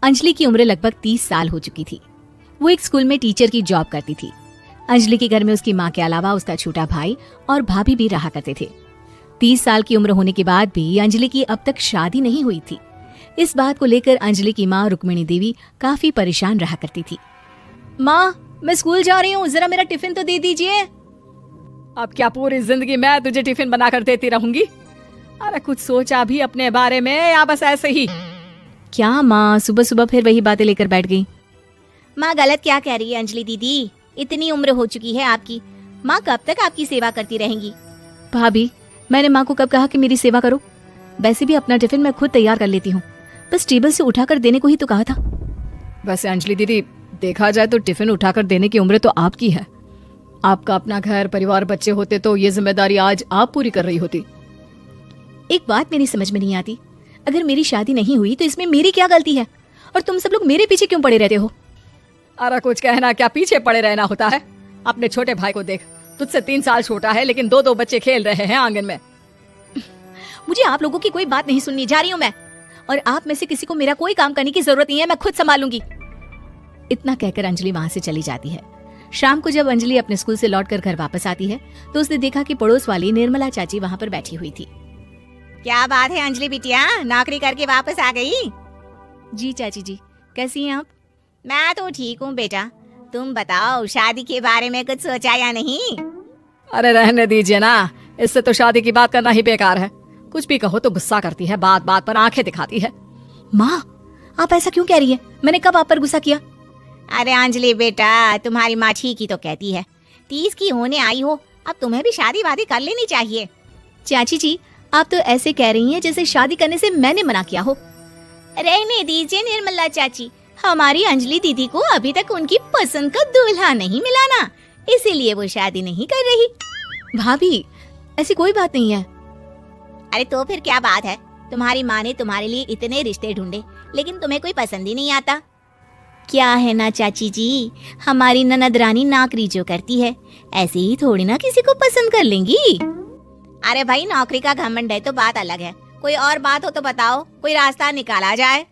अंजलि की उम्र लगभग 30 साल हो चुकी थी। वो एक स्कूल में टीचर की जॉब करती थी। अंजलि के घर में उसकी माँ के अलावा उसका छोटा भाई और भाभी भी रहा करते थे। 30 साल की उम्र होने के बाद भी अंजलि की अब तक शादी नहीं हुई थी। इस बात को लेकर अंजलि की माँ रुक्मिणी देवी काफी परेशान रहा करती थी। माँ, मैं स्कूल जा रही हूँ, जरा मेरा टिफिन तो दे दीजिए। अब क्या पूरी जिंदगी मैं तुझे टिफिन बनाकर देती रहूंगी? अरे कुछ सोचा भी अपने बारे में या बस ऐसे ही? क्या माँ, सुबह सुबह फिर वही बातें लेकर बैठ गई। माँ गलत क्या कह रही है अंजलि दीदी? इतनी उम्र हो चुकी है आपकी, माँ कब तक आपकी सेवा करती रहेंगी? भाभी, मैंने माँ को कब कहा कि मेरी सेवा करो? वैसे भी अपना टिफिन मैं खुद तैयार कर लेती हूँ, बस टेबल से उठाकर देने को ही तो कहा था। वैसे अंजलि दीदी, देखा जाए तो टिफिन उठाकर देने की उम्र तो आपकी है। आपका अपना घर परिवार बच्चे होते तो ये जिम्मेदारी आज आप पूरी कर रही होती। एक बात मेरी समझ में नहीं आती, अगर मेरी शादी नहीं हुई तो इसमें मेरी क्या गलती है और तुम सब लोग मेरे पीछे क्यों पड़े रहते हो? अरे कुछ कहना क्या पीछे पड़े रहना होता है? अपने छोटे भाई को देख, तुझसे 3 साल छोटा है लेकिन 2-2 बच्चे खेल रहे हैं आंगन में। मुझे आप लोगों की कोई बात नहीं सुननी, जा रही हूँ मैं। और आप में से किसी को मेरा कोई काम करने की जरूरत नहीं है, मैं खुद संभालूंगी। इतना कहकर अंजलि वहां से चली जाती है। शाम को जब अंजलि अपने स्कूल से लौटकर घर वापस आती है तो उसने देखा कि पड़ोस वाली निर्मला चाची वहां पर बैठी हुई थी। क्या बात है अंजलि बिटिया, नौकरी करके वापस आ गई? जी चाची जी, कैसी हैं आप? मैं तो ठीक हूँ बेटा, तुम बताओ शादी के बारे में कुछ सोचा या नहीं? अरे रहने दीजिए ना, इससे तो शादी की बात करना ही बेकार है। कुछ भी कहो तो गुस्सा करती है, बात बात पर आंखें दिखाती है। माँ, आप ऐसा क्यों कह रही है? मैंने कब आप पर गुस्सा किया? अरे अंजलि बेटा, तुम्हारी माँ ठीक ही तो कहती है। 30 की होने आई हो, अब तुम्हें भी शादी वादी कर लेनी चाहिए। चाची जी, आप तो ऐसे कह रही हैं जैसे शादी करने से मैंने मना किया हो। रहने दीजिए निर्मला चाची, हमारी अंजलि दीदी को अभी तक उनकी पसंद का दूल्हा नहीं मिला ना, इसीलिए वो शादी नहीं कर रही। भाभी, ऐसी कोई बात नहीं है। अरे तो फिर क्या बात है? तुम्हारी माँ ने तुम्हारे लिए इतने रिश्ते ढूंढे लेकिन तुम्हें कोई पसंद ही नहीं आता। क्या है ना चाची जी, हमारी ननद रानी नौकरी जो करती है ऐसे ही थोड़ी ना किसी को पसंद कर लेंगी। अरे भाई, नौकरी का घमंड है तो बात अलग है, कोई और बात हो तो बताओ, कोई रास्ता निकाला जाए।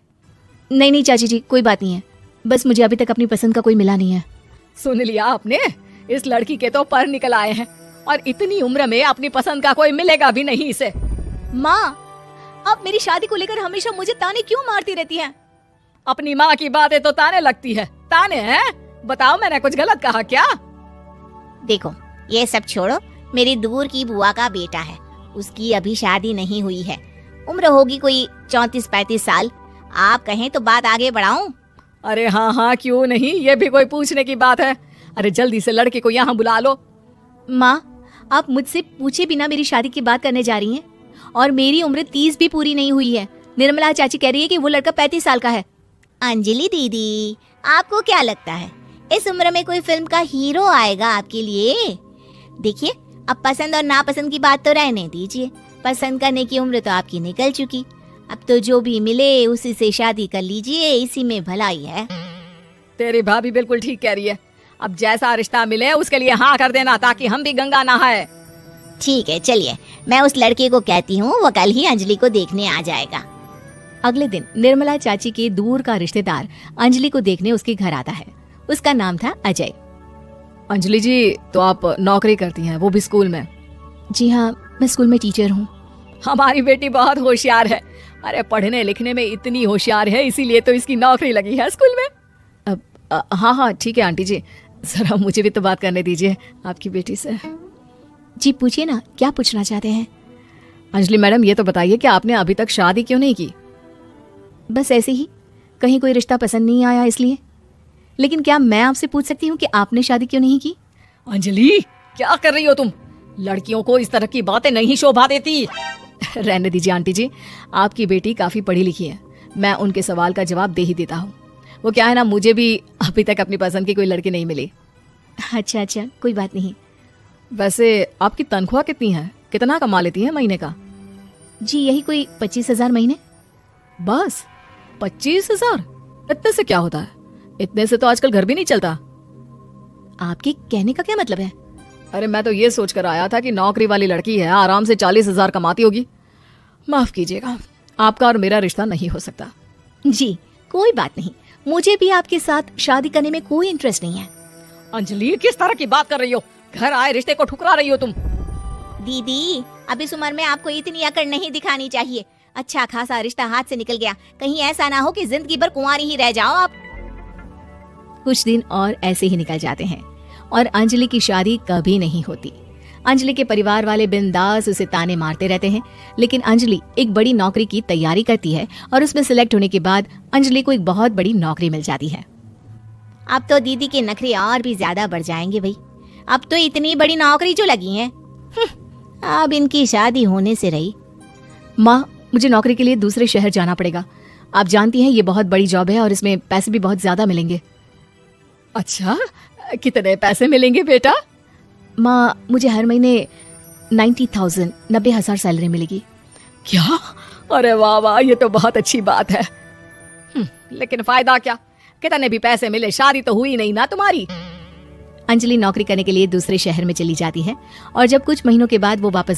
नहीं नहीं चाची जी, कोई बात नहीं है, बस मुझे अभी तक अपनी पसंद का कोई मिला नहीं है। सुन लिया आपने, इस लड़की के तो पर निकल आए हैं और इतनी उम्र में अपनी पसंद का कोई मिलेगा भी नहीं इसे। माँ, आप मेरी शादी को लेकर हमेशा मुझे ताने क्यों मारती रहती हैं? अपनी माँ की बातें तो ताने लगती है। ताने हैं? बताओ, मैंने कुछ गलत कहा क्या? देखो ये सब छोड़ो, मेरी दूर की बुआ का बेटा है, उसकी अभी शादी नहीं हुई है, उम्र होगी कोई 34-35 साल। आप कहें तो बात आगे बढ़ाऊं? अरे हाँ हाँ, क्यों नहीं, ये भी कोई पूछने की बात है। अरे जल्दी से लड़के को यहाँ बुला लो। माँ, आप मुझसे पूछे बिना मेरी शादी की बात करने जा रही हैं और मेरी उम्र 30 भी पूरी नहीं हुई है। निर्मला चाची कह रही है कि वो लड़का 35 साल का है। अंजलि दीदी, आपको क्या लगता है इस उम्र में कोई फिल्म का हीरो आएगा आपके लिए? देखिए, अब पसंद और नापसंद की बात तो रहने दीजिए, पसंद करने की उम्र तो आपकी निकल चुकी। अब तो जो भी मिले उसी से शादी कर लीजिए, इसी में भलाई है। तेरी भाभी बिल्कुल ठीक कह रही है, अब जैसा रिश्ता मिले उसके लिए हाँ कर देना ताकि हम भी गंगा नहाए। ठीक है, चलिए मैं उस लड़के को कहती हूँ, वो कल ही अंजलि को देखने आ जाएगा। अगले दिन निर्मला चाची के दूर का रिश्तेदार अंजलि को देखने उसके घर आता है। उसका नाम था अजय। अंजलि जी, तो आप नौकरी करती हैं, वो भी स्कूल में? जी हाँ, मैं स्कूल में टीचर हूँ। हमारी बेटी बहुत होशियार है। अरे पढ़ने लिखने में इतनी होशियार है, इसीलिए तो इसकी नौकरी लगी है स्कूल में। हाँ हाँ ठीक है आंटी जी, जरा मुझे भी तो बात करने दीजिए आपकी बेटी से। जी पूछिए ना, क्या पूछना चाहते हैं? अंजलि मैडम, ये तो बताइए कि आपने अभी तक शादी क्यों नहीं की? बस ऐसे ही, कहीं कोई रिश्ता पसंद नहीं आया इसलिए। लेकिन क्या मैं आपसे पूछ सकती हूँ कि आपने शादी क्यों नहीं की? अंजलि, क्या कर रही हो तुम? लड़कियों को इस तरह की बातें नहीं शोभा देती। रहने दीजिए आंटी जी, आपकी बेटी काफी पढ़ी लिखी है, मैं उनके सवाल का जवाब दे ही देता हूँ। वो क्या है ना, मुझे भी अभी तक अपनी पसंद की कोई लड़की नहीं मिली। अच्छा अच्छा, कोई बात नहीं। वैसे आपकी तनख्वाह कितनी है, कितना कमा लेती है महीने का? जी यही कोई 25,000 महीने। बस 25,000? इतने से क्या होता है? इतने से तो आजकल घर भी नहीं चलता। आपके कहने का क्या मतलब है? अरे मैं तो ये सोच कर आया था कि नौकरी वाली लड़की है, आराम से 40,000 कमाती होगी। माफ कीजिएगा, आपका और मेरा रिश्ता नहीं हो सकता। जी कोई बात नहीं, मुझे भी आपके साथ शादी करने में कोई इंटरेस्ट नहीं है। अंजलि, किस तरह की बात कर रही हो? घर आए रिश्ते को ठुकरा रही हो तुम। दीदी, अब इस उम्र में आपको इतनी अकड़ नहीं दिखानी चाहिए। अच्छा खासा रिश्ता हाथ से निकल गया, कहीं ऐसा ना हो कि जिंदगी भर कुंवारी ही रह जाओ आप। कुछ दिन और ऐसे ही निकल जाते हैं और अंजलि की शादी कभी नहीं होती। अंजलि के परिवार वाले बिंदास उसे ताने मारते रहते हैं, लेकिन अंजलि एक बड़ी नौकरी की तैयारी करती है और उसमें सिलेक्ट होने के बाद अंजलि को एक बहुत बड़ी नौकरी मिल जाती है। अब तो दीदी के नखरे और भी ज्यादा बढ़ जाएंगे भाई। अब तो इतनी बड़ी नौकरी जो लगी है, अब इनकी शादी होने से रही। माँ, मुझे नौकरी के लिए दूसरे शहर जाना पड़ेगा। आप जानती हैं ये बहुत बड़ी जॉब है और इसमें पैसे भी बहुत ज्यादा मिलेंगे। अच्छा, कितने पैसे मिलेंगे बेटा? माँ, मुझे हर महीने 90,000 सैलरी मिलेगी। क्या? अरे वाह वाह, ये तो बहुत अच्छी बात है। लेकिन फायदा क्या? कितने भी पैसे मिले, शादी तो हुई नहीं ना तुम्हारी। अंजलि नौकरी करने के लिए दूसरे शहर में चली जाती है और जब कुछ महीनों के बाद वो वापस